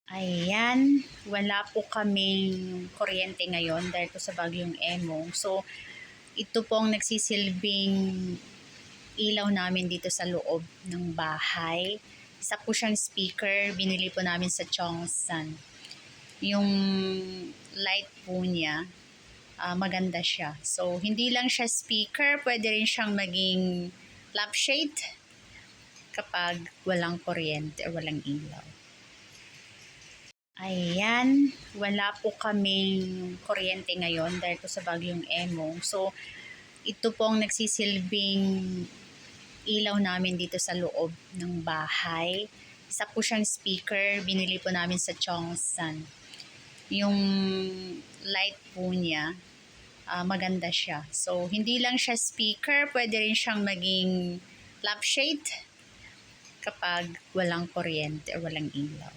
Ayan, wala po kaming kuryente ngayon dahil po sa bagyong Emong. So, ito po ang nagsisilbing ilaw namin dito sa loob ng bahay. Isa po siyang speaker, binili po namin sa Chongsan. Yung light po niya, maganda siya. So, hindi lang siya speaker, pwede rin siyang maging lampshade kapag walang kuryente o walang ilaw. Ayan, wala po kaming kuryente ngayon dahil po sa bagyong Emong. So, ito po ang nagsisilbing ilaw namin dito sa loob ng bahay. Isa po siyang speaker, binili po namin sa Chongsan. Yung light po niya, maganda siya. So, hindi lang siya speaker, pwede rin siyang maging lampshade kapag walang kuryente o walang ilaw.